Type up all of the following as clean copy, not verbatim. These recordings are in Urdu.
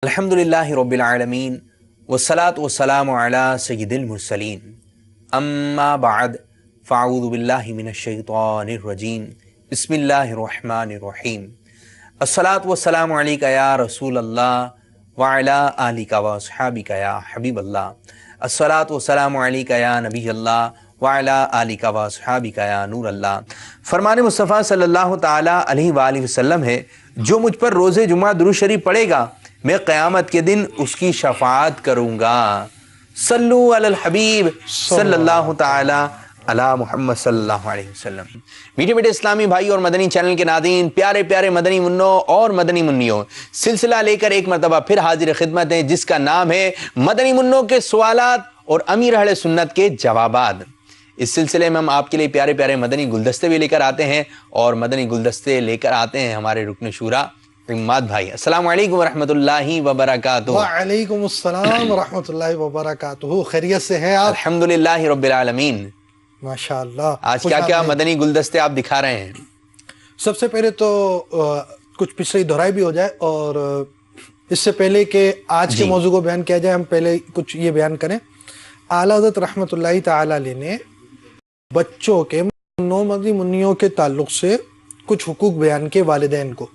الحمدللہ رب العالمین والصلاة والسلام علی سید المرسلین اما بعد فاعوذ باللہ من الشیطان الرجیم بسم اللہ الرحمن الرحیم الصلاة والسلام علیکہ یا رسول اللہ وعلی آلکہ واصحابکہ یا حبیب اللہ الصلاة والسلام علیکہ یا نبی اللہ وعلی آلکہ واصحابکہ یا نور اللہ۔ فرمان مصطفیٰ صلی اللہ تعالیٰ علیہ وآلہ وسلم ہے، جو مجھ پر روز جمعہ درود شریف پڑھے گا میں قیامت کے دن اس کی شفاعت کروں گا۔ صلوا علی الحبیب صلی اللہ تعالیٰ علی محمد صلی اللہ علیہ وسلم۔ میٹھے میٹھے اسلامی بھائی اور مدنی چینل کے ناظرین، پیارے پیارے مدنی منوں اور مدنی منیوں، سلسلہ لے کر ایک مرتبہ پھر حاضر خدمت ہیں، جس کا نام ہے مدنی منوں کے سوالات اور امیر اہل سنت کے جوابات۔ اس سلسلے میں ہم آپ کے لیے پیارے پیارے مدنی گلدستے بھی لے کر آتے ہیں، اور مدنی گلدستے لے کر آتے ہیں ہمارے رکن شورا اماد بھائی۔ السلام علیکم ورحمۃ اللہ وبرکاتہ۔ وعلیکم السلام ورحمۃ اللہ وبرکاتہ۔ خیریت سے ہیں آپ؟ الحمدللہ رب العالمین۔ ماشاءاللہ۔ آج کیا کیا مدنی گلدستے آپ دکھا رہے ہیں؟ سب سے پہلے تو کچھ پچھلی دہرائی بھی ہو جائے، اور اس سے پہلے کہ آج کے موضوع کو بیان کیا جائے، ہم پہلے کچھ یہ بیان کریں۔ اعلیٰ حضرت رحمۃ اللہ تعالی علیہ نے بچوں کے نو مدنی منیوں کے تعلق سے کچھ حقوق بیان کے والدین کو۔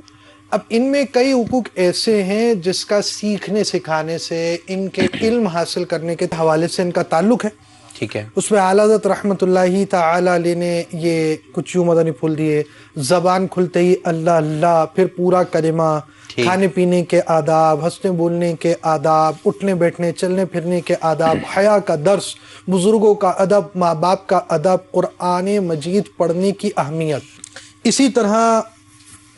اب ان میں کئی حقوق ایسے ہیں جس کا سیکھنے سکھانے سے، ان کے علم حاصل کرنے کے حوالے سے ان کا تعلق ہے۔ ٹھیک ہے۔ اس میں اعلیٰ حضرت رحمۃ اللہ تعالی علیہ نے یہ کچھ یوں مدنی پھول دیے: زبان کھلتے ہی اللہ اللہ، پھر پورا کلمہ، کھانے پینے کے آداب، ہنسنے بولنے کے آداب، اٹھنے بیٹھنے چلنے پھرنے کے آداب، حیا کا درس، بزرگوں کا ادب، ماں باپ کا ادب، قرآن مجید پڑھنے کی اہمیت۔ اسی طرح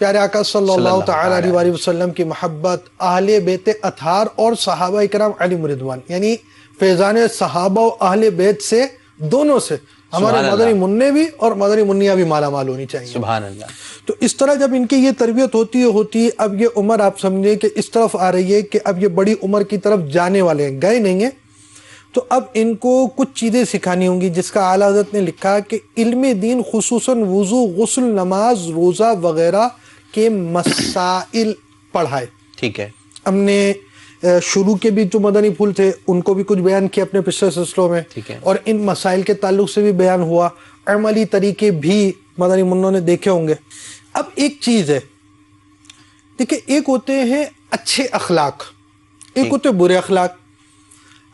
پیارے آقا صلی اللہ تعالی علیہ وآلہ وسلم کی محبت، اہل بیت اطہار اور صحابہ اکرام علیہم رضوان، یعنی فیضان صحابہ و اہل بیت سے، دونوں سے ہمارے مدنی منع بھی اور مدنی منیاں بھی مالا مال ہونی چاہیے۔ سبحان اللہ۔ تو اس طرح جب ان کی یہ تربیت ہوتی اب یہ عمر آپ سمجھیں کہ اس طرف آ رہی ہے کہ اب یہ بڑی عمر کی طرف جانے والے ہیں، گئے نہیں ہیں، تو اب ان کو کچھ چیزیں سکھانی ہوں گی، جس کا اعلیٰ حضرت نے لکھا کہ علم دین خصوصاً وضو، غسل، نماز، روزہ وغیرہ کے مسائل پڑھائے۔ ٹھیک ہے۔ ہم نے شروع کے بھی جو مدنی پھول تھے ان کو بھی کچھ بیان کیا اپنے پچھلے سلسلوں میں، اور ان مسائل کے تعلق سے بھی بیان ہوا، عملی طریقے بھی مدنی منوں نے دیکھے ہوں گے۔ اب ایک چیز ہے، دیکھیں، ایک ہوتے ہیں اچھے اخلاق، ایک ہوتے ہیں برے اخلاق۔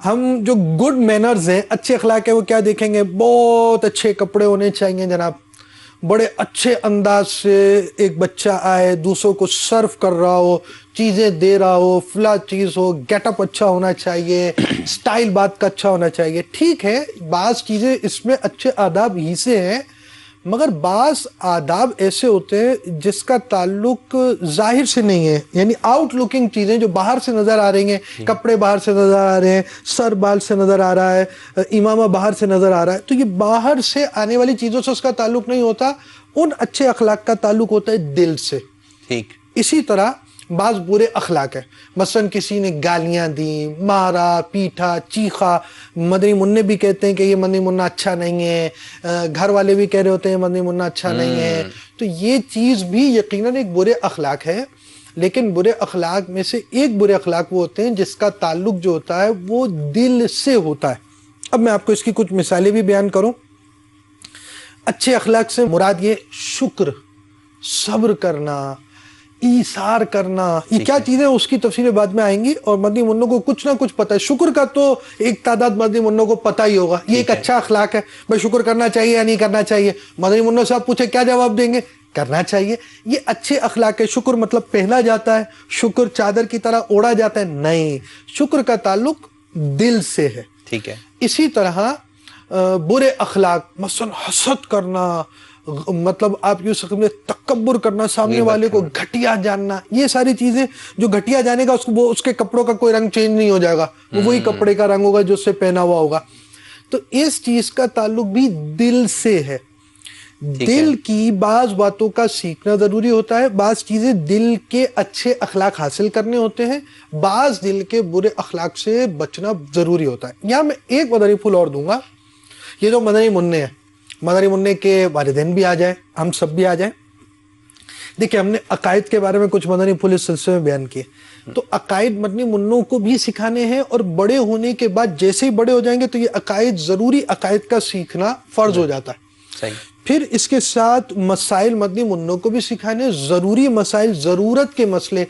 ہم جو گڈ مینرز ہیں، اچھے اخلاق ہیں، وہ کیا دیکھیں گے؟ بہت اچھے کپڑے ہونے چاہیے جناب، بڑے اچھے انداز سے ایک بچہ آئے، دوسروں کو سرو کر رہا ہو، چیزیں دے رہا ہو، فلاں چیز ہو، گیٹ اپ اچھا ہونا چاہیے، سٹائل بات کا اچھا ہونا چاہیے۔ ٹھیک ہے، بعض چیزیں اس میں اچھے آداب ہی سے ہیں، مگر بعض آداب ایسے ہوتے ہیں جس کا تعلق ظاہر سے نہیں ہے، یعنی آؤٹ لکنگ چیزیں جو باہر سے نظر آ رہی ہیں، کپڑے باہر سے نظر آ رہے ہیں، سر بال سے نظر آ رہا ہے، امامہ باہر سے نظر آ رہا ہے، تو یہ باہر سے آنے والی چیزوں سے اس کا تعلق نہیں ہوتا، ان اچھے اخلاق کا تعلق ہوتا ہے دل سے۔ ٹھیک۔ اسی طرح بعض برے اخلاق ہیں، مثلا کسی نے گالیاں دیں، مارا پیٹا چیخا، مدنی منع بھی کہتے ہیں کہ یہ مدنی منع اچھا نہیں ہے، گھر والے بھی کہہ رہے ہوتے ہیں مدنی منع اچھا نہیں ہے، تو یہ چیز بھی یقیناً ایک برے اخلاق ہے۔ لیکن برے اخلاق میں سے ایک برے اخلاق وہ ہوتے ہیں جس کا تعلق جو ہوتا ہے وہ دل سے ہوتا ہے۔ اب میں آپ کو اس کی کچھ مثالیں بھی بیان کروں۔ اچھے اخلاق سے مراد یہ شکر، صبر کرنا، ایثار کرنا، یہ کیا چیزیں اس کی تفصیلیں بعد میں آئیں گی، اور مدنی منوں کو کچھ نہ کچھ پتہ ہے۔ شکر کا تو ایک تعداد مدنی منوں کو پتہ ہی ہوگا، یہ ایک اچھا اخلاق ہے، بھائی شکر کرنا چاہیے یا نہیں کرنا چاہیے۔ مدنی منوں سے آپ پوچھیں کیا جواب دیں گے؟ کرنا چاہیے۔ یہ اچھے اخلاق ہے۔ شکر مطلب پہنا جاتا ہے، شکر چادر کی طرح اوڑھا جاتا ہے، نہیں، شکر کا تعلق دل سے ہے۔ ٹھیک ہے۔ اسی طرح برے اخلاق، مثلا حسد کرنا، مطلب آپ یوں سمجھیں تکبر کرنا، سامنے والے کو گھٹیا جاننا، یہ ساری چیزیں جو گھٹیا جانے گا وہ اس کے کپڑوں کا کوئی رنگ چینج نہیں ہو جائے گا، وہ وہی کپڑے کا رنگ ہوگا جو اس سے پہنا ہوا ہوگا۔ تو اس چیز کا تعلق بھی دل سے ہے۔ دل کی بعض باتوں کا سیکھنا ضروری ہوتا ہے، بعض چیزیں دل کے اچھے اخلاق حاصل کرنے ہوتے ہیں، بعض دل کے برے اخلاق سے بچنا ضروری ہوتا ہے۔ یہاں میں ایک مدنی پھول اور دوں گا، یہ جو مدنی منع ہے، مدنی منع کے والدین بھی آ جائیں، ہم سب بھی آ جائیں، دیکھیں ہم نے عقائد کے بارے میں کچھ مدنی پھول اس سلسلے میں بیان کیے، تو عقائد مدنی منوں کو بھی سکھانے ہیں، اور بڑے ہونے کے بعد جیسے ہی بڑے ہو جائیں گے تو یہ عقائد ضروری عقائد کا سیکھنا فرض ہو جاتا ہے۔ صحیح۔ پھر اس کے ساتھ مسائل مدنی منوں کو بھی سکھانے، ضروری مسائل، ضرورت کے مسئلے،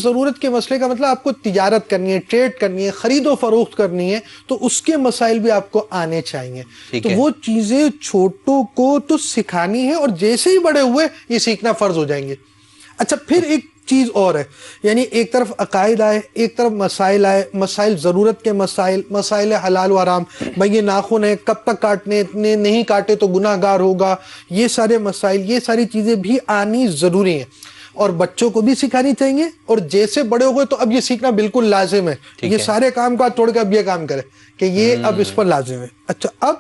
ضرورت کے مسئلے کا مطلب آپ کو تجارت کرنی ہے، ٹریڈ کرنی ہے، خرید و فروخت کرنی ہے، تو اس کے مسائل بھی آپ کو آنے چاہیے۔ تو وہ چیزیں چھوٹوں کو تو سکھانی ہے، اور جیسے ہی بڑے ہوئے یہ سیکھنا فرض ہو جائیں گے۔ اچھا پھر ایک چیز اور ہے، یعنی ایک طرف عقائد آئے، ایک طرف مسائل آئے، مسائل ضرورت کے مسائل، مسائل حلال و حرام، بھئی یہ ناخن ہے کب تک کاٹنے، اتنے نہیں کاٹے تو گناہ گار ہوگا، یہ سارے مسائل، یہ ساری چیزیں بھی آنی ضروری ہیں، اور بچوں کو بھی سکھانی چاہیے، اور جیسے بڑے ہوئے تو اب یہ سیکھنا بالکل لازم ہے، یہ سارے کام کو چھوڑ کے اب یہ کام کرے کہ یہ اب اس پر لازم ہے۔ اچھا اب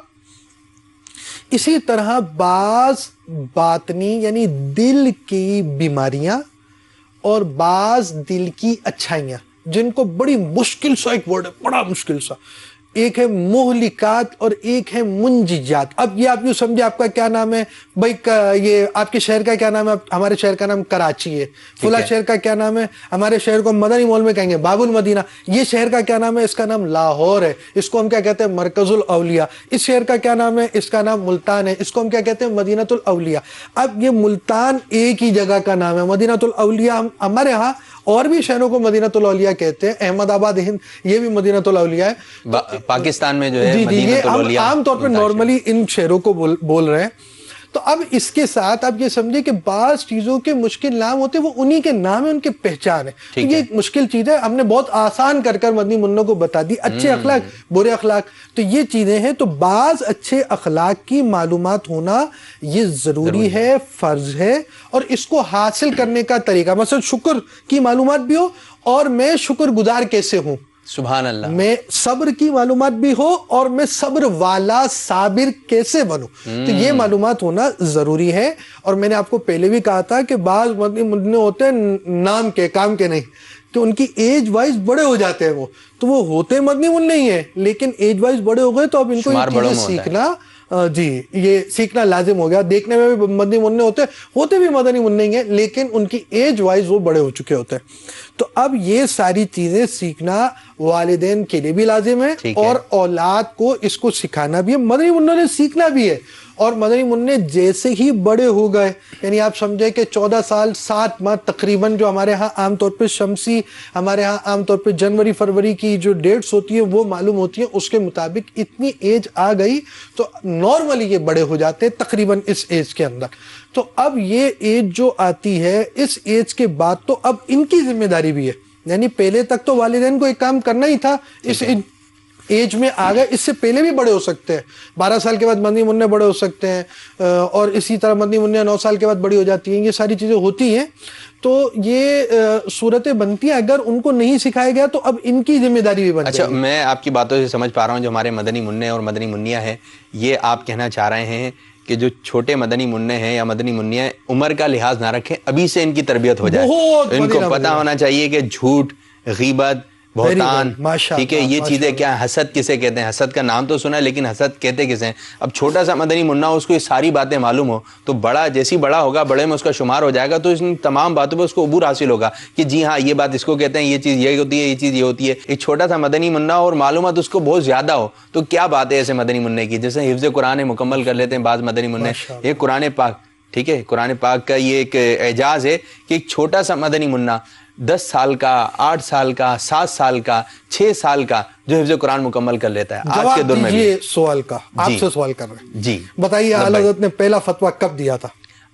اسی طرح بعض باطنی یعنی دل کی بیماریاں اور بعض دل کی اچھائیاں، جن کو بڑی مشکل سا ایک ورڈ ہے، بڑا مشکل سا، ایک ہے مہلکات اور ایک ہے منجیات۔ اب یہ آپ یوں سمجھے آپ کا کیا نام ہے بھائی، یہ آپ کے شہر کا کیا نام ہے؟ ہمارے شہر کا نام کراچی ہے، فلاں شہر کا کیا نام ہے؟ ہمارے شہر کو مدنی مول میں کہیں گے باب المدینہ۔ یہ شہر کا کیا نام ہے؟ اس کا نام لاہور ہے، اس کو ہم کیا کہتے ہیں؟ مرکز الاولیاء۔ اس شہر کا کیا نام ہے؟ اس کا نام ملتان ہے، اس کو ہم کیا کہتے ہیں؟ مدینۃ الاولیاء۔ اب یہ ملتان ایک ہی جگہ کا نام ہے، مدینۃ الاولیاء ہمارے ہاں اور بھی شہروں کو مدینۃ الاولیاء کہتے ہیں، احمد آباد ہند یہ بھی مدینۃ الاولیاء ہے، پاکستان میں جو ہے جی مدینۃ الاولیاء عام طور پہ نارملی ان شہروں کو بول رہے ہیں۔ تو اب اس کے ساتھ آپ یہ سمجھے کہ بعض چیزوں کے مشکل نام ہوتے ہیں، وہ انہی کے نام ہے، ان کے پہچان ہے۔ تو یہ ایک مشکل چیز ہے، ہم نے بہت آسان کر مدنی منوں کو بتا دی، اچھے اخلاق برے اخلاق، تو یہ چیزیں ہیں۔ تو بعض اچھے اخلاق کی معلومات ہونا یہ ضروری ہے، فرض ہے، اور اس کو حاصل کرنے کا طریقہ، مثلا شکر کی معلومات بھی ہو، اور میں شکر گزار کیسے ہوں، سبحان اللہ، میں صبر کی معلومات بھی ہو، اور میں صبر والا صابر کیسے بنوں، تو یہ معلومات ہونا ضروری ہے۔ اور میں نے آپ کو پہلے بھی کہا تھا کہ بعض مدنی منع ہوتے ہیں نام کے، کام کے نہیں، تو ان کی ایج وائز بڑے ہو جاتے ہیں، وہ تو وہ ہوتے مدنی منع نہیں ہیں، لیکن ایج وائز بڑے ہو گئے، تو اب ان کو یہ چیزیں سیکھنا، جی یہ سیکھنا لازم ہو گیا۔ دیکھنے میں بھی مدنی منع ہوتے بھی مدنی منع ہی ہیں، لیکن ان کی ایج وائز وہ بڑے ہو چکے ہوتے ہیں۔ تو اب یہ ساری چیزیں سیکھنا والدین کے لیے بھی لازم ہے، اور اولاد کو اس کو سکھانا بھی ہے، مدنی منع نے سیکھنا بھی ہے۔ اور مدنی منع جیسے ہی بڑے ہو گئے، یعنی آپ سمجھے کہ 14 سال 7 ماہ تقریباً، جو ہمارے ہاں عام طور پہ شمسی، ہمارے ہاں عام طور پہ جنوری فروری کی جو ڈیٹس ہوتی ہیں وہ معلوم ہوتی ہیں، اس کے مطابق اتنی ایج آ گئی تو نارملی یہ بڑے ہو جاتے ہیں تقریباً اس ایج کے اندر۔ تو اب یہ ایج جو آتی ہے، اس ایج کے بعد تو اب ان کی ذمہ داری بھی ہے، یعنی پہلے تک تو والدین کو ایک کام کرنا ہی تھا، اس ایج میں آ گئے، اس سے پہلے بھی بڑے ہو سکتے ہیں، 12 سال کے بعد مدنی منع بڑے ہو سکتے ہیں، اور اسی طرح مدنی منع 9 سال کے بعد بڑی ہو جاتی ہیں، یہ ساری چیزیں ہوتی ہیں۔ تو یہ صورتیں بنتی ہیں، اگر ان کو نہیں سکھایا گیا تو اب ان کی ذمہ داری بھی بن جائے گی۔ اچھا میں آپ کی باتوں سے سمجھ پا رہا ہوں، جو ہمارے مدنی منع اور مدنی منیہ ہیں، یہ آپ کہنا چاہ رہے ہیں کہ جو چھوٹے مدنی منع ہیں یا مدنی منیہ عمر کا لحاظ نہ رکھیں، ابھی سے ان کی تربیت ہو جائے، ان کو پتہ ہونا چاہیے کہ جھوٹ، غیبت، بہتان، ٹھیک ہے، یہ چیزیں کیا ہیں، حسد کسے کہتے ہیں، حسد کا نام تو سنا ہے لیکن حسد کہتے کسے ہیں۔ اب چھوٹا سا مدنی منع اس کو یہ ساری باتیں معلوم ہو تو بڑا جیسی بڑا ہوگا، بڑے میں اس کا شمار ہو جائے گا، تو ان تمام باتوں پہ اس کو عبور حاصل ہوگا کہ جی ہاں یہ بات اس کو کہتے ہیں، یہ چیز یہ ہوتی ہے، یہ چیز یہ ہوتی ہے۔ ایک چھوٹا سا مدنی منع اور معلومات اس کو بہت زیادہ ہو تو کیا بات ہے ایسے مدنی منع کی، جیسے حفظ قرآن مکمل کر لیتے ہیں بعض مدنی منع، یہ قرآن پاک، ٹھیک ہے، قرآن پاک کا یہ ایک اعجاز ہے کہ ایک چھوٹا سا مدنی منع 10 سال کا، 8 سال کا، 7 سال کا، 6 سال کا جو حفظ قرآن مکمل کر لیتا ہے آج کے دور میں بھی۔ یہ سوال کا آپ سے سوال کر رہے ہیں، جی بتائیے اعلیٰ حضرت نے پہلا فتویٰ کب دیا تھا؟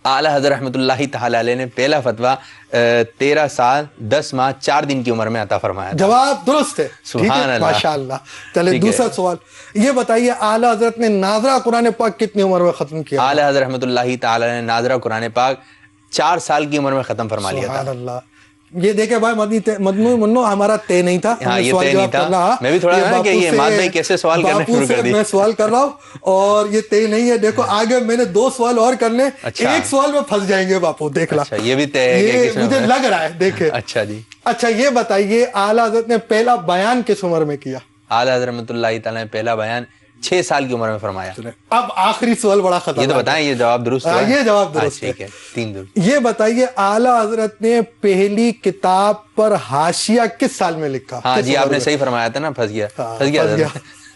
اعلیٰ حضرت رحمۃ اللہ تعال علیہ نے پہلا فتویٰ 13 سال 10 ماہ 4 دن کی عمر میں عطا فرمایا تھا۔ جواب درست ہے، سبحان اللہ، ماشاءاللہ۔ چلے دوسرا سوال یہ بتائیے، اعلیٰ حضرت نے ناظرہ قرآن پاک کتنی عمر میں ختم کیا؟ اعلیٰ حضرت رحمۃ اللہ تعالی نے ناظرہ قرآن پاک 4 سال کی عمر میں ختم فرما لیا تھا۔ سبحان اللہ۔ یہ دیکھیں بھائی مدنی منع ہمارا طے نہیں تھا، ہاں یہ طے نہیں تھا، میں بھی تھوڑا نا کہ یہ ماد بھائی کیسے سوال کرنے شروع کر دی، میں سوال کر رہا ہوں اور یہ طے نہیں ہے۔ دیکھو آگے میں نے 2 سوال اور کرنے، ایک سوال میں پھنس جائیں گے باپو، دیکھ لا یہ بھی طے ہے، مجھے لگ رہا ہے۔ دیکھیں اچھا جی، اچھا یہ بتائیے اعلیٰ حضرت نے پہلا بیان کس عمر میں کیا؟ اعلیٰ حضرت رحمۃ اللہ تعالی نے پہلا بیان 6 سال کی عمر میں فرمایا. اب آخری سوال بڑا خطرناک. یہ تو بتائیں یہ جواب درست ہے؟ یہ جواب درست ہے. 3 درست. یہ بتائیے اعلیٰ حضرت نے پہلی کتاب پر حاشیہ کس سال میں لکھا؟ ہاں جی آپ نے صحیح فرمایا تھا نا. پھنس گیا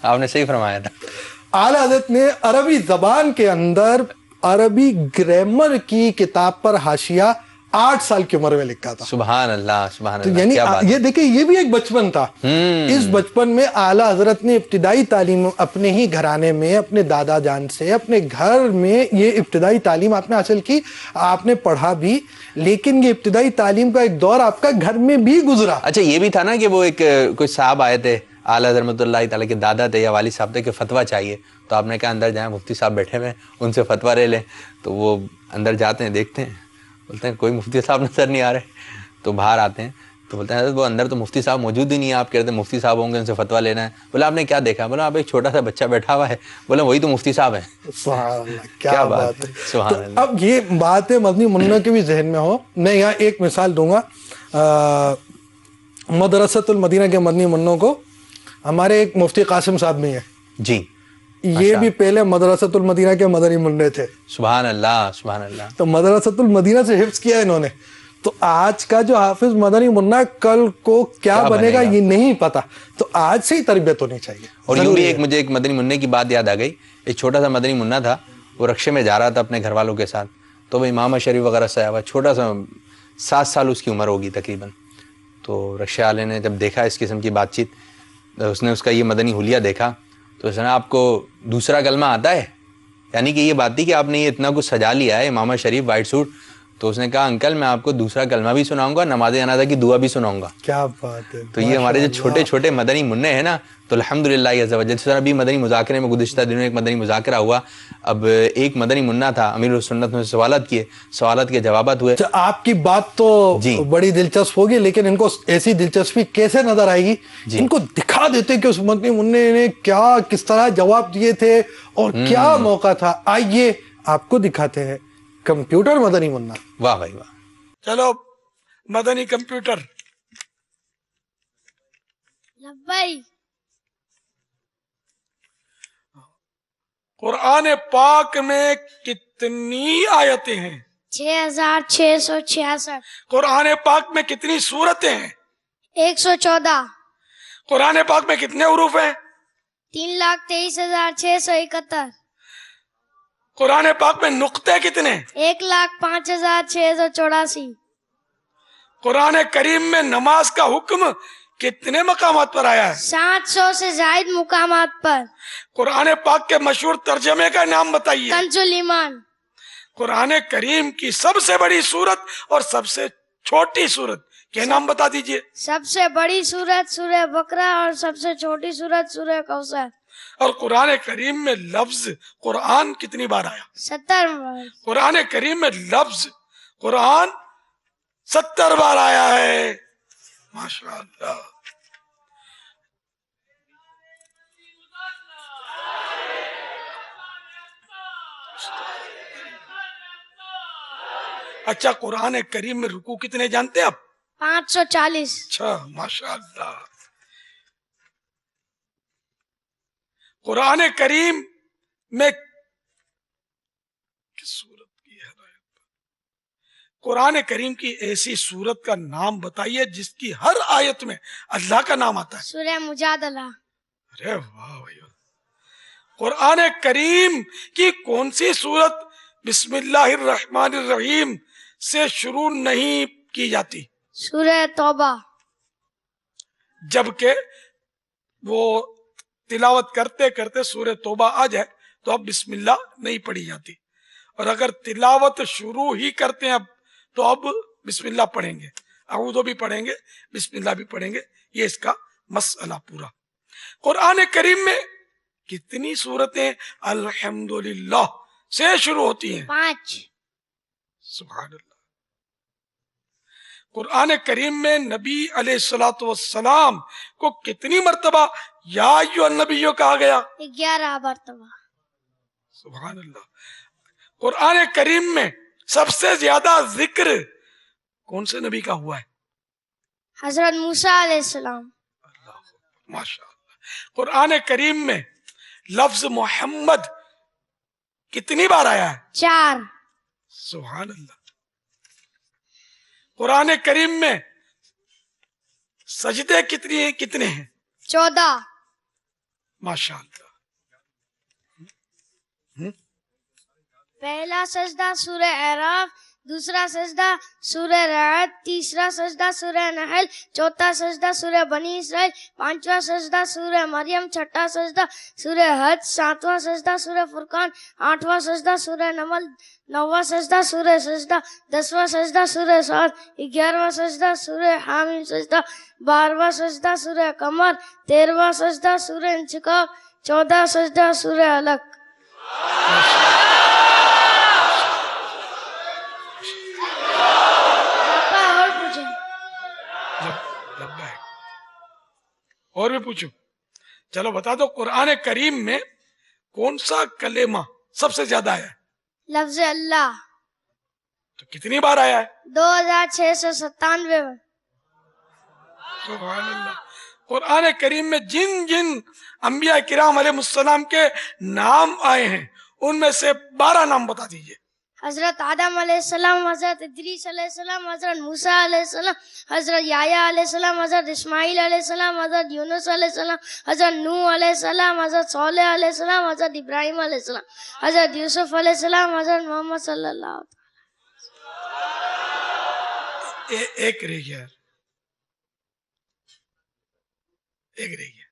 آپ نے صحیح فرمایا تھا. اعلیٰ حضرت نے عربی زبان کے اندر عربی گرامر کی کتاب پر حاشیہ 8 سال کی عمر میں لکھا تھا. سبحان اللہ سبحان اللہ. یعنی یہ دیکھیں یہ بھی ایک بچپن تھا. اس بچپن میں اعلیٰ حضرت نے ابتدائی تعلیم اپنے ہی گھرانے میں اپنے دادا جان سے اپنے گھر میں یہ ابتدائی تعلیم آپ نے حاصل کی, آپ نے پڑھا بھی, لیکن یہ ابتدائی تعلیم کا ایک دور آپ کا گھر میں بھی گزرا. اچھا یہ بھی تھا نا کہ وہ ایک کوئی صاحب آئے تھے اعلیٰ حضرت رحمۃ اللہ تعالیٰ کے دادا تھے یا والد صاحب تھے کہ فتویٰ چاہیے, تو آپ نے کہا اندر جائیں مفتی صاحب بیٹھے ہوئے ان سے فتویٰ لے لیں. تو وہ اندر جاتے ہیں دیکھتے ہیں بولتے ہیں کوئی مفتی صاحب نظر نہیں آ رہے. تو باہر آتے ہیں تو بولتے ہیں حضرت وہ اندر تو مفتی صاحب موجود ہی نہیں ہے, آپ کہتے ہیں مفتی صاحب ہوں گے ان سے فتویٰ لینا ہے. بولا آپ نے کیا دیکھا؟ بولا آپ ایک چھوٹا سا بچہ بیٹھا ہوا ہے. بولا وہی تو مفتی صاحب ہیں. سبحان اللہ کیا بات ہے. سبحان اللہ. اب یہ بات ہے مدنی منہ کے بھی ذہن میں ہو. میں یہاں ایک مثال دوں گا. مدرسۃ المدینہ کے مدنی منوں کو ہمارے ایک مفتی قاسم صاحب میں ہے جی, یہ بھی پہلے مدرسۃ المدینہ کے مدنی منع تھے. سبحان اللہ سبحان اللہ. تو مدرسۃ المدینہ سے حفظ کیا انہوں نے. تو آج کا جو حافظ مدنی منع کل کو کیا بنے گا یہ نہیں پتا, تو آج سے ہی تربیت ہونی چاہیے. اور یوں بھی ایک مجھے ایک مدنی منع کی بات یاد آ گئی. ایک چھوٹا سا مدنی منع تھا, وہ رکشے میں جا رہا تھا اپنے گھر والوں کے ساتھ, تو وہ امام شریف وغیرہ سے آیا ہوا, چھوٹا سا 7 سال اس کی عمر ہوگی تقریباً. تو رکشے والے نے جب دیکھا اس قسم کی بات چیت, اس نے اس کا یہ مدنی حلیہ دیکھا, تو اس نے آپ کو دوسرا کلمہ آتا ہے؟ یعنی کہ یہ بات تھی کہ آپ نے یہ اتنا کچھ سجا لیا ہے امام شریف وائٹ سوٹ. تو اس نے کہا انکل میں آپ کو دوسرا کلمہ بھی سناؤں گا, نماز جنازہ کی دعا بھی سناؤں گا. کیا بات ہے. تو یہ ہمارے جو چھوٹے چھوٹے مدنی منع ہیں نا, تو الحمدللہ عز وجل. جس طرح ابھی مدنی مذاکرے میں گزشتہ دنوں ایک مدنی مذاکرہ ہوا, اب ایک مدنی منع تھا امیر السنت میں سوالات کیے, سوالات کے جوابات ہوئے. آپ کی بات تو بڑی دلچسپ ہوگی, لیکن ان کو ایسی دلچسپی کیسے نظر آئے گی؟ ان کو دکھا دیتے کہ اس مدنی منع نے کیا کس طرح جواب دیے تھے اور کیا موقع تھا. آئیے آپ کو دکھاتے ہیں کمپیوٹر مدنی منع. واہ بھائی واہ. چلو مدنی کمپیوٹر. لبائی. قرآن پاک میں کتنی آیتیں ہیں؟ 6666. قرآن پاک میں کتنی سورتیں ہیں؟ 114. قرآن پاک میں کتنے حروف ہیں؟ 3,23,671. قرآن پاک میں نقطے کتنے؟ 1,05,684. قرآن کریم میں نماز کا حکم کتنے مقامات پر آیا ہے؟ 700 سے زائد مقامات پر. قرآن پاک کے مشہور ترجمے کا نام بتائیے. کنز الایمان. قرآن کریم کی سب سے بڑی سورت اور سب سے چھوٹی سورت کے نام بتا دیجئے. سب سے بڑی سورت سورہ بقرہ اور سب سے چھوٹی سورت سورہ کوثر. اور قرآن کریم میں لفظ قرآن کتنی بار آیا؟ 70 بار. قرآن کریم میں لفظ قرآن 70 بار آیا ہے. ماشاءاللہ. اچھا قرآن کریم میں رکوع کتنے جانتے ہیں آپ؟ 540. اچھا ماشاءاللہ. قرآن کریم میں قرآن کریم کی ایسی سورت کا نام بتائیے جس کی ہر آیت میں اللہ کا نام آتا ہے. سورہ مجادلہ. ارے واہ بھائی. قرآن کریم کی کون سی سورت بسم اللہ الرحمن الرحیم سے شروع نہیں کی جاتی؟ سورہ توبہ. جبکہ وہ تلاوت کرتے کرتے سورہ توبہ آ جائے تو اب بسم اللہ نہیں پڑھی جاتی, اور اگر تلاوت شروع ہی کرتے ہیں اب تو اب بسم اللہ پڑھیں گے, اعوذ بھی پڑھیں گے, بسم اللہ بھی پڑھیں گے. یہ اس کا مسئلہ پورا. قرآن کریم میں کتنی سورتیں الحمدللہ سے شروع ہوتی ہیں؟ 5. سبحان اللہ. قرآن کریم میں نبی علیہ الصلوۃ والسلام کو کتنی مرتبہ یا ایھا النبی کہا گیا؟ 11 مرتبہ. سبحان اللہ. قرآن کریم میں سب سے زیادہ ذکر کون سے نبی کا ہوا ہے؟ حضرت موسیٰ علیہ السلام. ماشاء اللہ. قرآن کریم میں لفظ محمد کتنی بار آیا ہے؟ 4. سبحان اللہ. قرآن کریم میں سجدے کتنے ہیں؟ 14. ماشاء اللہ. پہلا سجدہ سورہ اعراف، دوسرا سجدہ سورہ رعد، تیسرا سجدہ سورہ نحل، چوتھا سجدہ سورہ بنی اسرائیل، پانچواں سجدہ سورہ مریم، چھٹا سجدہ سورہ حج، ساتواں سجدہ سورہ فرقان، آٹھواں سجدہ سورہ نمل، نواں سجدہ سورہ سجدہ، 10واں سجدہ سورہ صاد، 11واں سجدہ سورہ حامیم سجدہ، 12واں سجدہ سورہ قمر، 13واں سجدہ سورہ انشقاق، 14واں سجدہ سورہ علق. اور بھی پوچھو. چلو بتا دو قرآن کریم میں کون سا کلمہ سب سے زیادہ آیا ہے؟ لفظ اللہ. تو کتنی بار آیا ہے؟ 2697 بار. سبحان اللہ. قرآن کریم میں جن جن انبیاء کرام علیہ السلام کے نام آئے ہیں ان میں سے 12 نام بتا دیجئے. حضرت آدم علیہ السلام، حضرت ادریس علیہ السلام، حضرت موسیٰ علیہ السلام، حضرت یحییٰ علیہ السلام، حضرت اسماعیل علیہ السلام، حضرت یونس علیہ السلام، حضرت نوح علیہ السلام، حضرت صالح علیہ السلام، حضرت ابراہیم علیہ السلام، حضرت یوسف علیہ السلام، حضرت محمد صلی اللہ علیہ وسلم. ایک رہ گیا، ایک رہ گیا.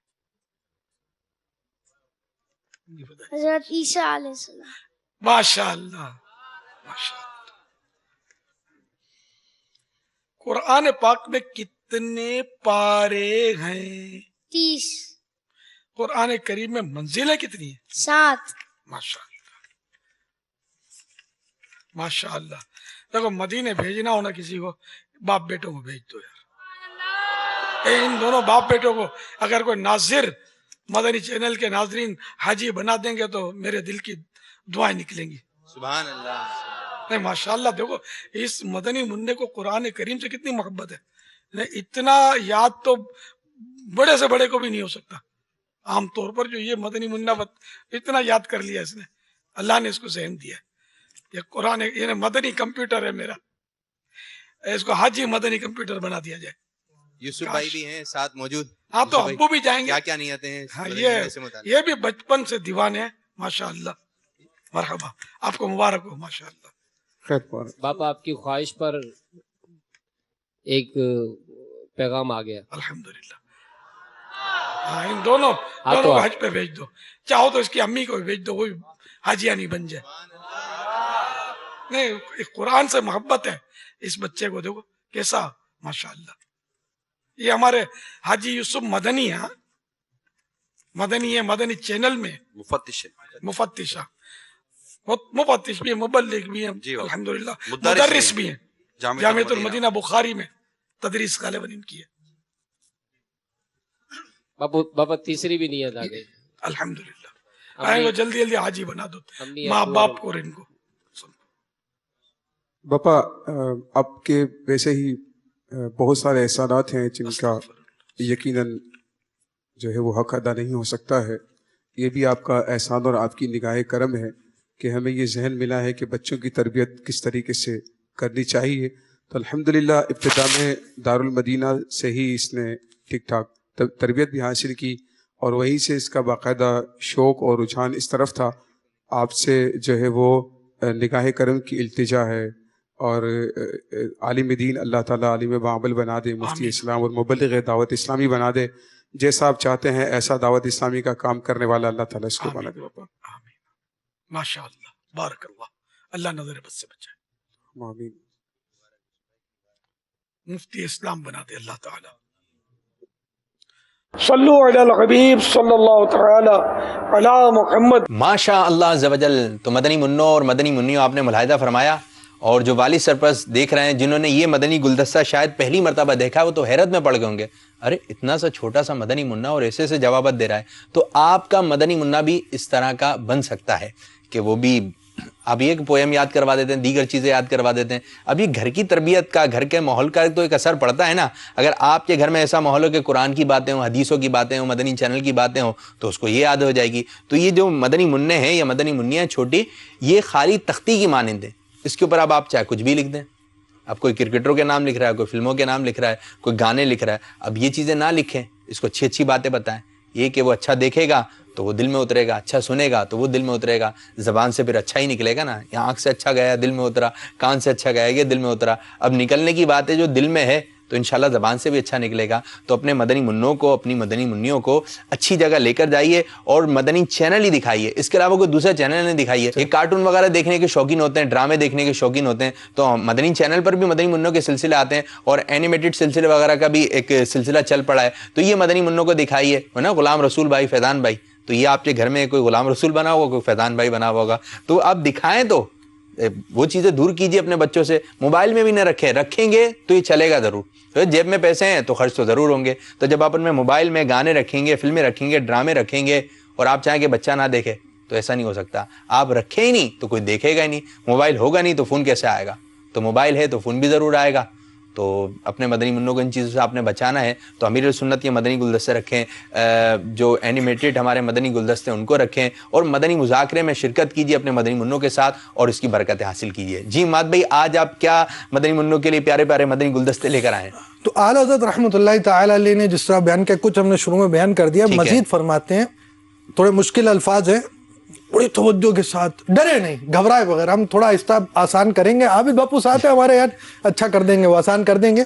حضرت عیسیٰ علیہ السلام. ماشاء اللہ ماشاء اللہ. قرآن پاک میں کتنے پارے ہیں؟ 30. قرآن کریم میں منزلیں کتنی ہیں؟ 7. ماشاء اللہ ماشاء اللہ. دیکھو مدینے بھیجنا ہونا کسی کو، باپ بیٹوں کو بھیج دو یار. ان دونوں باپ بیٹوں کو اگر کوئی ناظر مدنی چینل کے ناظرین حاجی بنا دیں گے تو میرے دل کی دعائیں نکلیں گی. سبحان اللہ. نہیں ماشاءاللہ. دیکھو اس مدنی منع کو قرآن کریم سے کتنی محبت ہے. نہیں اتنا یاد تو بڑے سے بڑے کو بھی نہیں ہو سکتا. عام طور پر جو یہ مدنی منع اتنا یاد کر لیا اس نے، اللہ نے اس کو ذہن دیا. یہ قرآن یہ مدنی کمپیوٹر ہے میرا، اس کو حاجی مدنی کمپیوٹر بنا دیا جائے. یوسف بھائی بھی ہیں ساتھ موجود. ہاں تو ابو بھی جائیں گے. کیا نیتیں ہیں؟ ہاں یہ بھی بچپن سے دیوانے ہیں ماشاءاللہ. مرحبا، آپ کو مبارک ہو ماشاءاللہ. باپا آپ کی خواہش پر ایک پیغام آ گیا. الحمدللہ. ہاں ان دونوں کو حج پہ بھیج دو. چاہو تو اس کی امی کو بھی بھیج دو، وہ حاجیہ نہیں بن جائے. نہیں قرآن سے محبت ہے اس بچے کو. دیکھو کیسا ماشاءاللہ. یہ ہمارے حاجی یوسف مدنی ہے، مدنی ہے، مدنی چینل میں مفتش بھی ہیں، مبلغ بھی ہیں، الحمدللہ مدرس بھی ہیں. جامعۃ المدینہ بخاری میں تدریس غالباً ان کی ہے. بابا تیسری بھی نیت آ گئی. الحمدللہ. آئیں گے جلدی جلدی حاجی بنا دو ماں باپ کو اور ان کو. باپا آپ کے ویسے ہی بہت سارے احسانات ہیں جن کا یقیناً جو ہے وہ حق ادا نہیں ہو سکتا ہے. یہ بھی آپ کا احسان اور آپ کی نگاہ کرم ہے کہ ہمیں یہ ذہن ملا ہے کہ بچوں کی تربیت کس طریقے سے کرنی چاہیے. تو الحمدللہ ابتدا میں دارالمدینہ سے ہی اس نے ٹھیک ٹھاک تربیت بھی حاصل کی اور وہیں سے اس کا باقاعدہ شوق اور رجحان اس طرف تھا. آپ سے جو ہے وہ نگاہ کرم کی التجا ہے اور عالم دین اللہ تعالیٰ عالم بعمل بنا دے، مفتی اسلام اور مبلغ دعوت اسلامی بنا دے. جیسا آپ چاہتے ہیں ایسا دعوت اسلامی کا کام کرنے والا اللہ تعالیٰ اس کو بنا دے. باپا آمین ماشاءاللہ بارک اللہ. اللہ نظر بد سے بچائے. آمین. مفتی اسلام بنا دے اللہ تعالیٰ. صلو علی الحبیب صلی اللہ تعالی علی محمد. ماشاء اللہ عز و جل. تو مدنی منوں اور مدنی منیوں آپ نے ملاحظہ فرمایا، اور جو والد سرپرست دیکھ رہے ہیں جنہوں نے یہ مدنی گلدستہ شاید پہلی مرتبہ دیکھا ہے وہ تو حیرت میں پڑ گئے ہوں گے. ارے اتنا سا چھوٹا سا مدنی منا اور ایسے سے جوابات دے رہا ہے. تو آپ کا مدنی منا بھی اس طرح کا بن سکتا ہے کہ وہ بھی آپ یہ پویم یاد کروا دیتے ہیں, دیگر چیزیں یاد کروا دیتے ہیں. اب یہ گھر کی تربیت کا, گھر کے ماحول کا تو ایک اثر پڑتا ہے نا. اگر آپ کے گھر میں ایسا ماحول ہو کہ قرآن کی باتیں ہوں, حدیثوں کی باتیں ہوں, مدنی چینل کی باتیں ہوں, تو اس کو یہ یاد ہو جائے گی. تو یہ جو مدنی منع ہیں یا مدنی منیاں چھوٹی, یہ خالی تختی کی مانند ہیں. اس کے اوپر اب آپ چاہے کچھ بھی لکھ دیں. اب کوئی کرکٹروں کے نام لکھ رہا ہے, کوئی فلموں کے نام لکھ رہا ہے, کوئی گانے لکھ رہا ہے. اب یہ چیزیں نہ لکھیں, اس کو اچھی اچھی باتیں بتائیں. یہ کہ وہ اچھا دیکھے گا تو وہ دل میں اترے گا, اچھا سنے گا تو وہ دل میں اترے گا. زبان سے پھر اچھا ہی نکلے گا نا. یا آنکھ سے اچھا گیا دل میں اترا, کان سے اچھا گیا یہ دل میں اترا. اب نکلنے کی بات ہے جو دل میں ہے تو انشاءاللہ زبان سے بھی اچھا نکلے گا. تو اپنے مدنی منوں کو, اپنی مدنی منیوں کو اچھی جگہ لے کر جائیے اور مدنی چینل ہی دکھائیے. اس کے علاوہ کوئی دوسرا چینل نہیں دکھائیے. یہ کارٹون وغیرہ دیکھنے کے شوقین ہوتے ہیں, ڈرامے دیکھنے کے شوقین ہوتے ہیں, تو مدنی چینل پر بھی مدنی منوں کے سلسلے آتے ہیں اور اینیمیٹڈ سلسلے وغیرہ کا بھی ایک سلسلہ چل پڑا ہے. تو یہ مدنی منوں کو دکھائیے, ہے نا. غلام رسول بھائی, فیضان بھائی, تو یہ آپ کے گھر میں کوئی غلام رسول بنا ہوگا, کوئی فیضان بھائی بنا ہوا ہوگا, تو آپ دکھائیں. تو وہ چیزیں دور کیجیے اپنے بچوں سے. موبائل میں بھی نہ رکھیں, رکھیں گے تو یہ چلے گا ضرور. جیب میں پیسے ہیں تو خرچ تو ضرور ہوں گے. تو جب آپ ان میں موبائل میں گانے رکھیں گے, فلمیں رکھیں گے, ڈرامے رکھیں گے, اور آپ چاہیں کہ بچہ نہ دیکھے, تو ایسا نہیں ہو سکتا. آپ رکھیں ہی نہیں تو کوئی دیکھے گا ہی نہیں. موبائل ہوگا نہیں تو فون کیسے آئے گا؟ تو موبائل ہے تو فون بھی ضرور آئے گا. تو اپنے مدنی منوں کو ان چیزوں سے آپ نے بچانا ہے. تو امیر سنت کے مدنی گلدستے رکھیں, جو اینیمیٹڈ ہمارے مدنی گلدستے ان کو رکھیں, اور مدنی مذاکرے میں شرکت کیجیے اپنے مدنی منوں کے ساتھ اور اس کی برکتیں حاصل کیجیے. جی مات بھائی, آج آپ کیا مدنی منوں کے لیے پیارے پیارے مدنی گلدستے لے کر آئے ہیں؟ تو اعلیٰ حضرت رحمۃ اللہ تعالی علیہ نے جس طرح بیان کیا, کچھ ہم نے شروع میں بیان کر دیا, مزید فرماتے ہیں. تھوڑے مشکل الفاظ ہیں, بڑی توجہ کے ساتھ, ڈرے نہیں, گھبرائے بغیر. ہم تھوڑا آہستہ آسان کریں گے. عابد باپو ساتھ ہیں ہمارے یار, اچھا کر دیں گے, وہ آسان کر دیں گے.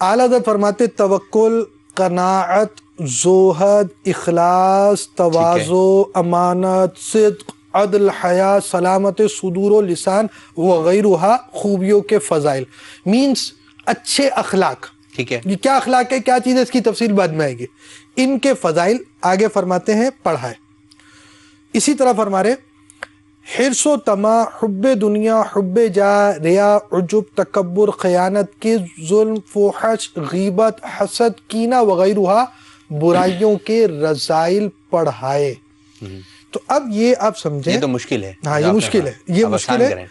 اعلیٰ حضرت فرماتے توکل, قناعت, زہد, اخلاص, تواضع, امانت, صدق, عدل, حیا, سلامت صدور و لسان وغیرہ خوبیوں کے فضائل. مینس اچھے اخلاق. ٹھیک ہے, یہ کیا اخلاق ہے, کیا چیز ہے, اس کی تفصیل بعد میں آئے گی. ان کے فضائل آگے فرماتے ہیں پڑھائے. اسی طرح فرما رہے حرص و طمع, حب دنیا, حب جا, ریا, عجب, تکبر, خیانت, کے ظلم, فحش, غیبت, حسد, کینہ وغیرہ برائیوں کے رذائل پڑھائے. تو اب یہ آپ سمجھیں, یہ تو مشکل ہے. ہاں یہ مشکل ہے, یہ مشکل ہے.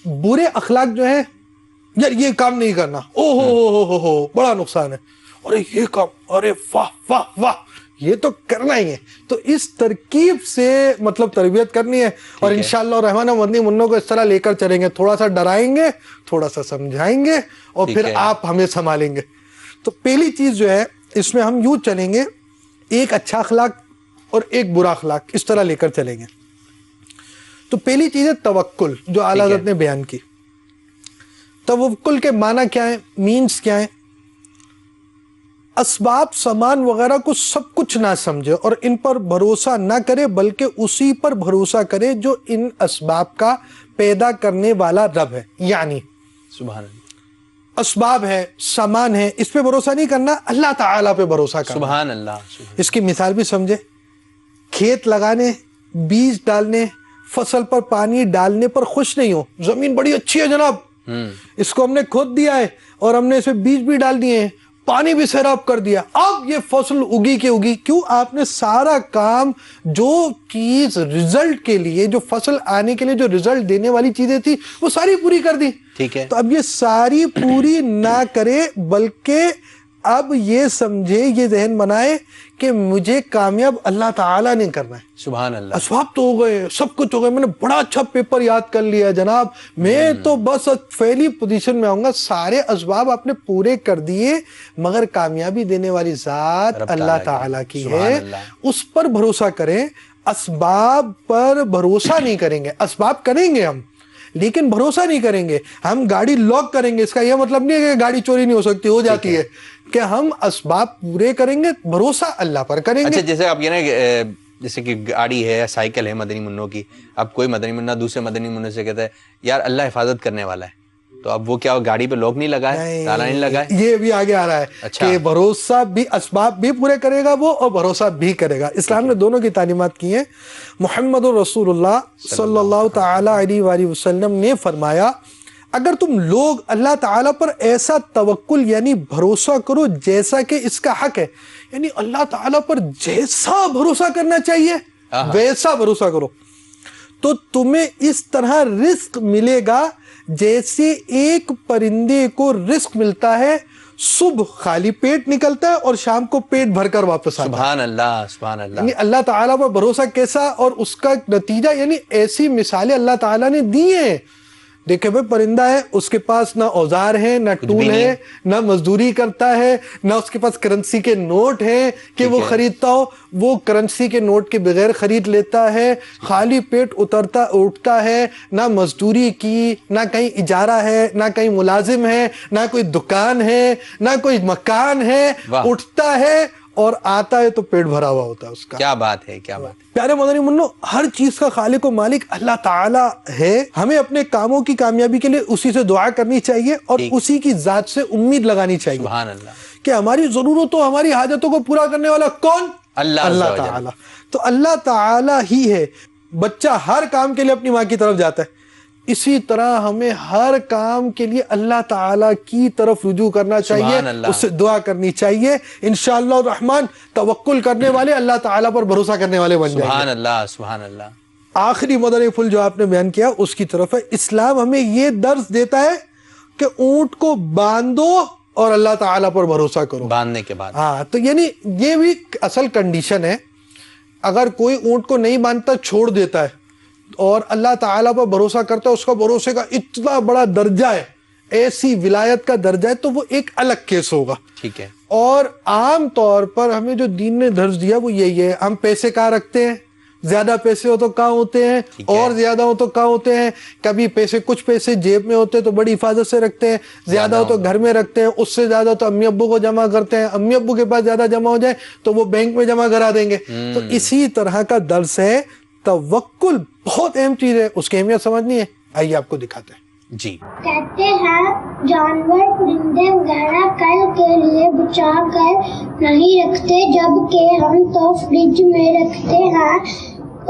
برے اخلاق جو ہیں, یار یہ کام نہیں کرنا, او ہو بڑا نقصان ہے, ارے یہ کام, ارے واہ واہ واہ, یہ تو کرنا ہی ہے. تو اس ترکیب سے مطلب تربیت کرنی ہے, اور انشاءاللہ الرحمن مدنی منوں کو اس طرح لے کر چلیں گے. تھوڑا سا ڈرائیں گے, تھوڑا سا سمجھائیں گے, اور پھر آپ ہمیں سنبھالیں گے. تو پہلی چیز جو ہے اس میں ہم یوں چلیں گے, ایک اچھا اخلاق اور ایک برا اخلاق, اس طرح لے کر چلیں گے. تو پہلی چیز ہے توکل, جو اعلیٰ حضرت نے بیان کی. توکل کے معنی کیا ہے, مینز کیا ہے؟ اسباب سامان وغیرہ کو سب کچھ نہ سمجھے اور ان پر بھروسہ نہ کرے, بلکہ اسی پر بھروسہ کرے جو ان اسباب کا پیدا کرنے والا رب ہے. یعنی سبحان اللہ, اسباب ہے, سامان ہے, اس پہ بھروسہ نہیں کرنا, اللہ تعالیٰ پہ بھروسہ کرنا. سبحان اللہ. اس کی مثال بھی سمجھے, کھیت لگانے, بیج ڈالنے, فصل پر پانی ڈالنے پر خوش نہیں ہو. زمین بڑی اچھی ہے جناب, اس کو ہم نے کھود دیا ہے اور ہم نے اس میں بیج بھی ڈال دیے ہیں, پانی بھی سیراب کر دیا, اب یہ فصل اگی کی اگی. کیوں؟ آپ نے سارا کام, جو چیز رزلٹ کے لیے, جو فصل آنے کے لیے جو رزلٹ دینے والی چیزیں تھی, وہ ساری پوری کر دی. ٹھیک ہے, تو اب یہ ساری پوری نہ کرے, بلکہ اب یہ سمجھے, یہ ذہن بنائے کہ مجھے کامیاب اللہ تعالیٰ نے کرنا ہے. سبحان اللہ. اسباب تو ہو گئے, سب کچھ ہو گئے, میں نے بڑا اچھا پیپر یاد کر لیا جناب, میں تو بس فیلی پوزیشن میں آؤں گا. سارے اسباب آپ نے پورے کر دیے, مگر کامیابی دینے والی ذات اللہ تعالیٰ کی ہے, اس پر بھروسہ کریں. اسباب پر بھروسہ نہیں کریں گے, اسباب کریں گے ہم لیکن بھروسہ نہیں کریں گے. ہم گاڑی لاک کریں گے, اس کا یہ مطلب نہیں ہے کہ گاڑی چوری نہیں ہو سکتی, ہو جاتی ہے, کہ ہم اسباب پورے کریں گے, بھروسہ اللہ پر کریں گے. اچھا, جیسے آپ یہ نا, جیسے کہ گاڑی ہے, سائیکل ہے مدنی منوں کی, اب کوئی مدنی منا دوسرے مدنی منوں سے کہتا ہے یار اللہ حفاظت کرنے والا ہے, تو اب وہ کیا گاڑی پہ لوک نہیں لگائے, تالا نہیں لگائے؟ کہ بھی آگے آ رہا ہے کہ بھروسہ بھی, اسباب بھی پورے کرے گا وہ, اور بھروسہ بھی کرے گا. اسلام نے دونوں کی تعلیمات کی ہیں. محمد رسول اللہ صلی اللہ تعالی علیہ وآلہ وسلم نے فرمایا, اگر تم لوگ اللہ تعالیٰ پر ایسا توکل یعنی بھروسہ کرو جیسا کہ اس کا حق ہے, یعنی اللہ تعالیٰ پر جیسا بھروسہ کرنا چاہیے ویسا بھروسہ کرو, تو تمہیں اس طرح رزق ملے گا جیسے ایک پرندے کو رزق ملتا ہے، صبح خالی پیٹ نکلتا ہے اور شام کو پیٹ بھر کر واپس آتا ہے۔ سبحان اللہ، سبحان اللہ۔ یعنی اللہ تعالیٰ پر بھروسہ کیسا اور اس کا نتیجہ، یعنی ایسی مثالیں اللہ تعالیٰ نے دی ہیں۔ دیکھیں بھائی، پرندہ ہے، اس کے پاس نہ اوزار ہے، نہ ٹول ہے، نہ مزدوری کرتا ہے، نہ اس کے پاس کرنسی کے نوٹ ہیں کہ وہ خریدتا ہو، وہ کرنسی کے نوٹ کے بغیر خرید لیتا ہے، خالی پیٹ اترتا اٹھتا ہے، نہ مزدوری کی، نہ کہیں اجارہ ہے، نہ کہیں ملازم ہے، نہ کوئی دکان ہے، نہ کوئی مکان ہے، اٹھتا ہے اور آتا ہے تو پیٹ بھرا ہوا ہوتا ہے اس کا۔ کیا بات ہے، کیا بات ہے۔ پیارے مدنی منو، ہر چیز کا خالق و مالک اللہ تعالیٰ ہے۔ ہمیں اپنے کاموں کی کامیابی کے لیے اسی سے دعا کرنی چاہیے اور اسی کی ذات سے امید لگانی چاہیے۔ سبحان اللہ۔ کہ ہماری ضرورتوں، ہماری حاجتوں کو پورا کرنے والا کون؟ اللہ تعالیٰ۔ تو اللہ تعالیٰ ہی ہے۔ بچہ ہر کام کے لیے اپنی ماں کی طرف جاتا ہے، اسی طرح ہمیں ہر کام کے لیے اللہ تعالیٰ کی طرف رجوع کرنا چاہیے، اس سے دعا کرنی چاہیے۔ انشاءاللہ الرحمن توکل کرنے والے اللہ تعالیٰ پر بھروسہ کرنے والے بن جائیں گے۔ سبحان اللہ، سبحان اللہ۔ آخری مدنی پھول جو آپ نے بیان کیا اس کی طرف ہے۔ اسلام ہمیں یہ درس دیتا ہے کہ اونٹ کو باندھو اور اللہ تعالیٰ پر بھروسہ کرو۔ باندھنے کے بعد، ہاں، تو یعنی یہ بھی اصل کنڈیشن ہے۔ اگر کوئی اونٹ کو نہیں باندھتا، چھوڑ دیتا ہے اور اللہ تعالیٰ پر بھروسہ کرتا ہے، اس کا بھروسے کا اتنا بڑا درجہ ہے، ایسی ولایت کا درجہ ہے، تو وہ ایک الگ کیس ہوگا۔ ٹھیک ہے۔ اور عام طور پر ہمیں جو دین نے درس دیا وہ یہی ہے، ہم پیسے کہاں رکھتے ہیں، زیادہ پیسے ہو تو کہاں ہوتے ہیں، اور زیادہ ہو تو کہاں ہوتے ہیں، کبھی پیسے، کچھ پیسے جیب میں ہوتے ہیں تو بڑی حفاظت سے رکھتے ہیں، زیادہ ہو تو گھر میں رکھتے ہیں، اس سے زیادہ تو امی ابو کو جمع کرتے ہیں، امی ابو کے پاس زیادہ جمع ہو جائے تو وہ بینک میں جمع کرا دیں گے۔ تو اسی طرح کا درس ہے توکل، بہت اہم چیز ہے، اس کی اہمیت سمجھنی ہے۔ آئیے آپ کو دکھاتے ہیں۔ جی، کہتے ہیں جانور پرندے وغیرہ کل کے لیے بچا کر نہیں رکھتے، جبکہ ہم تو فریج میں رکھتے ہیں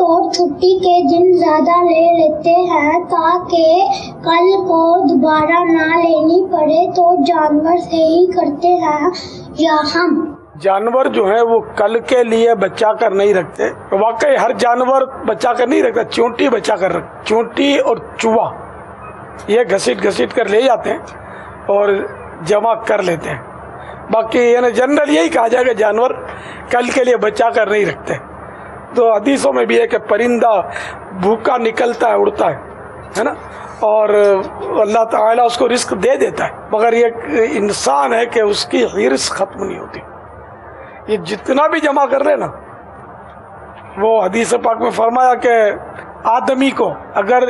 اور چھٹی کے دن زیادہ لے لیتے ہیں تاکہ کل کو دوبارہ نہ لینی پڑے۔ تو جانور سے ہی کرتے ہیں یا ہم؟ جانور جو ہیں وہ کل کے لیے بچا کر نہیں رکھتے، واقعی ہر جانور بچا کر نہیں رکھتا، چونٹی بچا کر رکھتے، چونٹی اور چوہا یہ گھسیٹ کر لے جاتے ہیں اور جمع کر لیتے ہیں۔ باقی یعنی جنرل یہی کہا جائے کہ جانور کل کے لیے بچا کر نہیں رکھتے۔ تو حدیثوں میں بھی ہے کہ پرندہ بھوکا نکلتا ہے، اڑتا ہے نا، اور اللہ تعالیٰ اس کو رزق دے دیتا ہے، مگر یہ انسان ہے کہ اس کی ہرس ختم نہیں ہوتی۔ یہ جتنا بھی جمع کر لے نا، وہ حدیث پاک میں فرمایا کہ آدمی کو اگر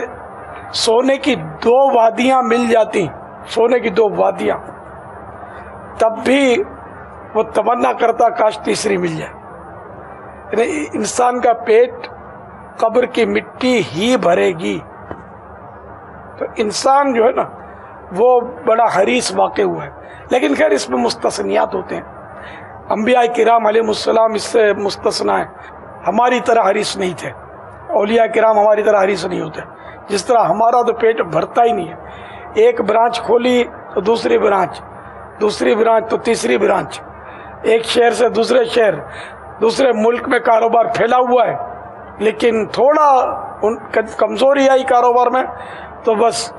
سونے کی 2 وادیاں مل جاتی، سونے کی 2 وادیاں، تب بھی وہ تمنا کرتا کاش تیسری مل جائے۔ یعنی انسان کا پیٹ قبر کی مٹی ہی بھرے گی۔ تو انسان جو ہے نا وہ بڑا حریص واقع ہوا ہے، لیکن خیر اس میں مستثنیات ہوتے ہیں۔ انبیاء کرام علیہ السلام اس سے مستثنا ہیں، ہماری طرح حریص نہیں تھے، اولیاء کرام ہماری طرح حریص نہیں ہوتے۔ جس طرح ہمارا تو پیٹ بھرتا ہی نہیں ہے، ایک برانچ کھولی تو دوسری برانچ، دوسری برانچ تو تیسری برانچ، ایک شہر سے دوسرے شہر، دوسرے ملک میں کاروبار پھیلا ہوا ہے، لیکن تھوڑا کمزوری آئی کاروبار میں تو بس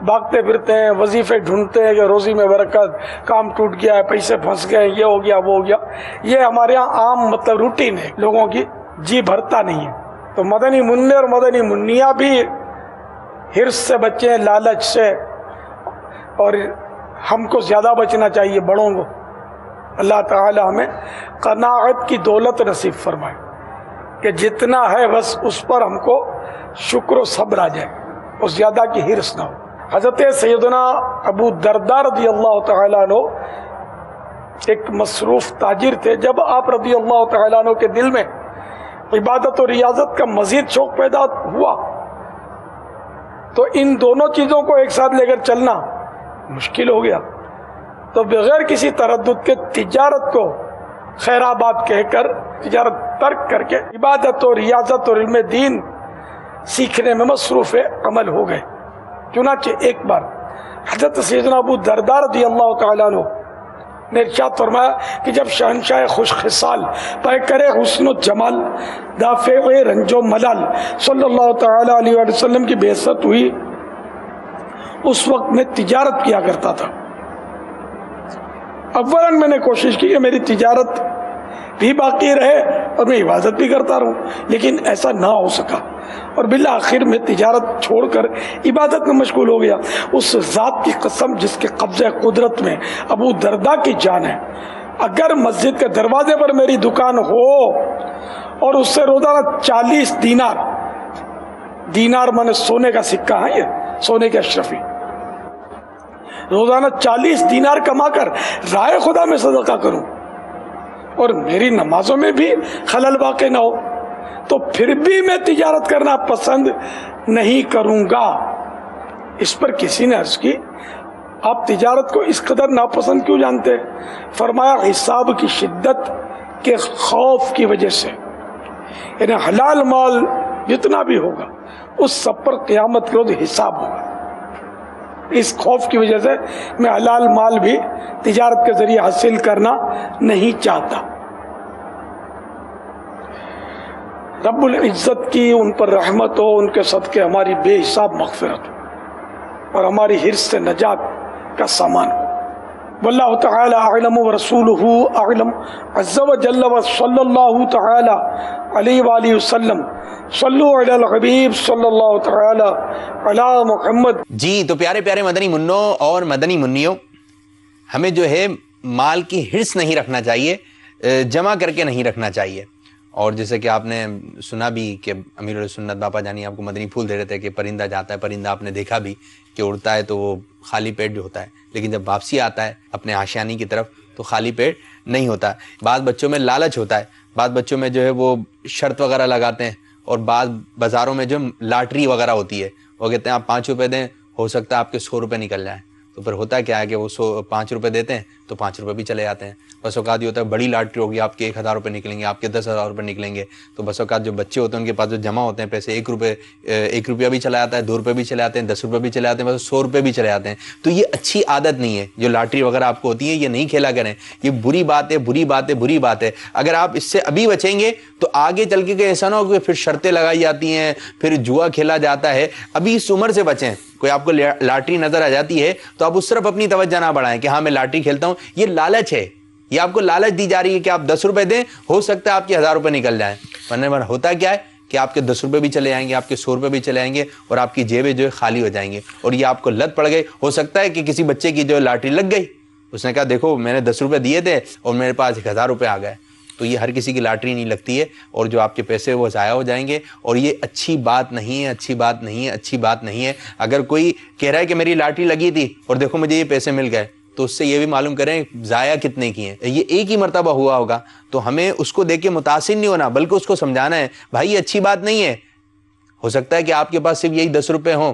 بھاگتے پھرتے ہیں، وظیفے ڈھونڈتے ہیں کہ روزی میں برکت، کام ٹوٹ گیا ہے، پیسے پھنس گئے، یہ ہو گیا وہ ہو گیا۔ یہ ہمارے یہاں عام مطلب روٹین ہے، لوگوں کی جی بھرتا نہیں ہے۔ تو مدنی منع اور مدنی منیا بھی حرص سے بچیں، لالچ سے، اور ہم کو زیادہ بچنا چاہیے بڑوں کو۔ اللہ تعالی ہمیں قناعت کی دولت نصیب فرمائے کہ جتنا ہے بس اس پر ہم کو شکر و صبر آ جائے اور زیادہ کی حرص نہ ہو۔ حضرت سیدنا ابو درداء رضی اللہ تعالیٰ عنہ ایک مصروف تاجر تھے۔ جب آپ رضی اللہ تعالیٰ عنہ کے دل میں عبادت و ریاضت کا مزید شوق پیدا ہوا تو ان دونوں چیزوں کو ایک ساتھ لے کر چلنا مشکل ہو گیا۔ تو بغیر کسی تردد کے تجارت کو خیرآباد کہہ کر، تجارت ترک کر کے عبادت و ریاضت اور علم دین سیکھنے میں مصروف عمل ہو گئے۔ چنانچہ ایک بار حضرت سیدنا ابو درداء رضی اللہ تعالیٰ عنہ نے ارشاد فرمایا کہ جب شہنشاہ خوش خصال پیکر حسن و جمال دافع رنج و ملال صلی اللہ تعالی علیہ وآلہ وسلم کی بعثت ہوئی، اس وقت میں تجارت کیا کرتا تھا. اولاً میں نے کوشش کی کہ میری تجارت بھی باقی رہے اور میں عبادت بھی کرتا رہوں، لیکن ایسا نہ ہو سکا، اور بالآخر میں تجارت چھوڑ کر عبادت میں مشغول ہو گیا. اس ذات کی قسم جس کے قبضہ قدرت میں ابو درداء کی جان ہے، اگر مسجد کے دروازے پر میری دکان ہو اور اس سے روزانہ 40 دینار مانے سونے کا سکہ ہے، یہ سونے کے اشرفی، روزانہ 40 دینار کما کر رائے خدا میں صدقہ کروں اور میری نمازوں میں بھی خلل واقع نہ ہو، تو پھر بھی میں تجارت کرنا پسند نہیں کروں گا. اس پر کسی نے عرض کی آپ تجارت کو اس قدر ناپسند کیوں جانتے؟ فرمایا حساب کی شدت کے خوف کی وجہ سے، یعنی حلال مال جتنا بھی ہوگا اس سب پر قیامت کے روز حساب ہوگا. اس خوف کی وجہ سے میں حلال مال بھی تجارت کے ذریعے حاصل کرنا نہیں چاہتا. رب العزت کی ان پر رحمت ہو، ان کے صدقے ہماری بے حساب مغفرت ہو اور ہماری حرص سے نجات کا سامان ہو. واللہ تعالی اعلم ورسولہ اعلم عز وجل وصلی اللہ تعالی علیہ وآلہ وسلم. صلوا علی الحبیب صلی اللہ تعالی علی محمد. جی تو پیارے پیارے مدنی منوں اور مدنی منیوں، ہمیں جو ہے مال کی حرص نہیں رکھنا چاہیے، جمع کر کے نہیں رکھنا چاہیے. اور جیسے کہ آپ نے سنا بھی کہ امیر السنت باپا جانی آپ کو مدنی پھول دے رہے تھے کہ پرندہ جاتا ہے، پرندہ آپ نے دیکھا بھی کہ اڑتا ہے تو وہ خالی پیٹ جو ہوتا ہے، لیکن جب واپسی آتا ہے اپنے آشیانی کی طرف تو خالی پیٹ نہیں ہوتا. بعض بچوں میں لالچ ہوتا ہے، بعض بچوں میں جو ہے وہ شرط وغیرہ لگاتے ہیں، اور بعض بازاروں میں جو لاٹری وغیرہ ہوتی ہے وہ کہتے ہیں آپ 5 روپے دیں، ہو سکتا ہے آپ کے 100 روپے نکل جائیں. تو پھر ہوتا کیا ہے کہ وہ 5 روپے دیتے ہیں تو 5 روپے بھی چلے جاتے ہیں. بس اوقات یہ ہوتا ہے بڑی لاٹری ہوگی، آپ کے 1000 روپے نکلیں گے، آپ کے 10,000 روپے نکلیں گے. تو بس اوقات جو بچے ہوتے ہیں ان کے پاس جو جمع ہوتے ہیں پیسے، 1 روپیہ بھی چلا جاتا ہے، 2 روپے بھی چلے جاتے ہیں، 10 روپے بھی چلے جاتے ہیں، بس 100 روپے بھی چلے جاتے ہیں. تو یہ اچھی عادت نہیں ہے. جو لاٹری وغیرہ آپ کو ہوتی ہے یہ نہیں کھیلا کریں، یہ بری بات ہے، بری بات ہے، بری بات ہے. اگر آپ اس سے ابھی بچیں گے تو آگے چل کے ایسا نہ ہو کہ پھر شرطیں لگائی جاتی ہیں، پھر جوا کھیلا جاتا ہے. ابھی اس عمر سے بچیں. کوئی آپ کو لاٹری نظر آ جاتی ہے تو آپ اس طرف اپنی توجہ نہ بڑھائیں کہ ہاں میں لاٹری کھیلتا ہوں. یہ لالچ ہے، یہ آپ کو لالچ دی جا رہی ہے کہ آپ 10 روپے دیں، ہو سکتا ہے آپ کے 1000 روپے نکل جائیں. ورنہ ہوتا کیا ہے کہ آپ کے 10 روپے بھی چلے جائیں گے، آپ کے 100 روپے بھی چلے جائیں گے، اور آپ کی جیبیں جو ہے خالی ہو جائیں گے. اور یہ آپ کو لت پڑ گئی. ہو سکتا ہے کہ کسی بچے کی جو لاٹری لگ گئی، اس نے کہا دیکھو میں نے 10 روپے دیے تھے اور میرے پاس 1000 روپے آ گئے. تو یہ ہر کسی کی لاٹری نہیں لگتی ہے، اور جو آپ کے پیسے وہ ضائع ہو جائیں گے. اور یہ اچھی بات نہیں ہے، اچھی بات نہیں ہے، اچھی بات نہیں ہے. اگر کوئی کہہ رہا ہے کہ میری لاٹری لگی تھی اور دیکھو مجھے یہ پیسے مل گئے، تو اس سے یہ بھی معلوم کریں ضائع کتنے کی ہیں. یہ ایک ہی مرتبہ ہوا ہوگا، تو ہمیں اس کو دیکھ کے متاثر نہیں ہونا، بلکہ اس کو سمجھانا ہے بھائی یہ اچھی بات نہیں ہے. ہو سکتا ہے کہ آپ کے پاس صرف یہی 10 روپے ہوں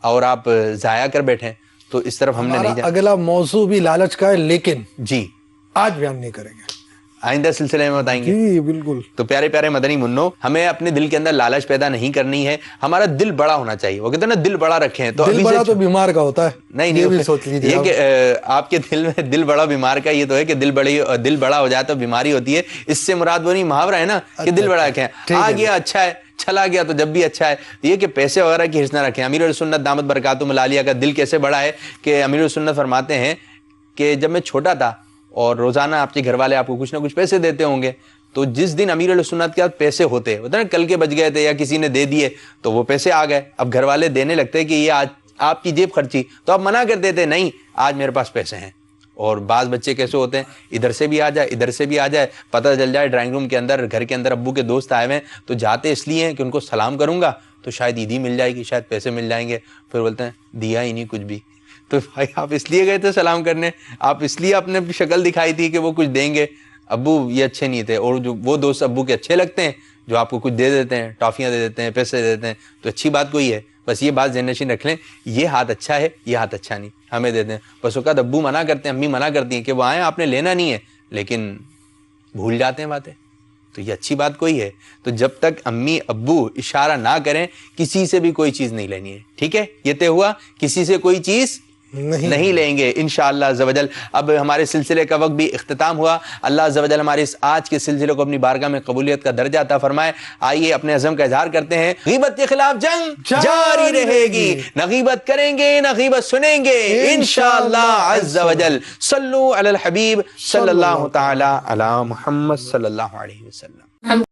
اور آپ ضائع کر بیٹھیں. تو اس طرف ہم نے نہیں جانا. اگلا موضوع بھی لالچ کا ہے، لیکن جی آج بیان نہیں کریں گے، آئندہ سلسلے میں بتائیں گے. جی بالکل. تو پیارے پیارے مدنی منوں، ہمیں اپنے دل کے اندر لالچ پیدا نہیں کرنی ہے. ہمارا دل بڑا ہونا چاہیے. وہ کہتے ہیں نا دل بڑا رکھیں. تو دل بڑا تو بیمار کا ہوتا ہے. نہیں یہ بھی سوچ لیجیے یہ کہ آپ کے دل میں دل بڑا بیمار کا یہ تو ہے کہ دل بڑا ہو جائے تو بیماری ہوتی ہے. اس سے مراد وہ نہیں محاورہ ہے نا کہ دل بڑا رکھیں. آ گیا اچھا ہے، چلا گیا تو جب بھی اچھا ہے. یہ کہ پیسے وغیرہ کی حرص نہ رکھیں. امیر السنت دامت برکاتہم العالیہ کا دل کیسے بڑا ہے کہ امیر السنت فرماتے ہیں کہ جب میں چھوٹا تھا اور روزانہ آپ کے گھر والے آپ کو کچھ نہ کچھ پیسے دیتے ہوں گے، تو جس دن امیر السنت کے پاس پیسے ہوتے نا کل کے بچ گئے تھے یا کسی نے دے دیے تو وہ پیسے آ گئے، اب گھر والے دینے لگتے کہ یہ آج آپ کی جیب خرچی، تو آپ منع کر دیتے نہیں آج میرے پاس پیسے ہیں. اور بعض بچے کیسے ہوتے ہیں ادھر سے بھی آ جائے ادھر سے بھی آ جائے، پتہ چل جائے ڈرائنگ روم کے اندر گھر کے اندر ابو کے دوست آئے ہوئے ہیں تو جاتے اس لیے ہیں کہ ان کو سلام کروں گا تو شاید عیدی مل جائے گی، شاید پیسے مل جائیں گے. پھر بولتے ہیں دیا ہی نہیں کچھ بھی. تو بھائی آپ اس لیے گئے تھے سلام کرنے، آپ اس لیے آپ نے شکل دکھائی تھی کہ وہ کچھ دیں گے. ابو یہ اچھے نہیں تھے، اور جو وہ دوست ابو کے اچھے لگتے ہیں جو آپ کو کچھ دے دیتے ہیں، ٹافیاں دے دیتے ہیں، پیسے دے دیتے ہیں، تو اچھی بات کوئی ہے. بس یہ بات ذہن نشین رکھ لیں، یہ ہاتھ اچھا ہے، یہ ہاتھ اچھا نہیں، ہمیں دے دیں. بس اوقات ابو منع کرتے ہیں، امی منع کرتی ہیں کہ وہ آئیں آپ نے لینا نہیں ہے، لیکن بھول جاتے ہیں باتیں. تو یہ اچھی بات کوئی ہے. تو جب تک امی ابو اشارہ نہ کریں کسی سے بھی کوئی چیز نہیں لینی ہے. ٹھیک ہے، یہ طے ہوا، کسی سے کوئی چیز نہیں لیں گے انشاءاللہ عز و جل۔ اب ہمارے سلسلے کا وقت بھی اختتام ہوا۔ اللہ عز و جل ہمارے اس آج کے سلسلے کو اپنی بارگاہ میں قبولیت کا درجہ عطا فرمائے۔ آئیے اپنے عزم کا اظہار کرتے ہیں، غیبت کے خلاف جنگ جاری رہے گی، نہ غیبت کریں گے نہ غیبت سنیں گے انشاءاللہ عز و جل۔ صلوا علی الحبیب صلی اللہ تعالی علی محمد صلی اللہ علیہ وسلم۔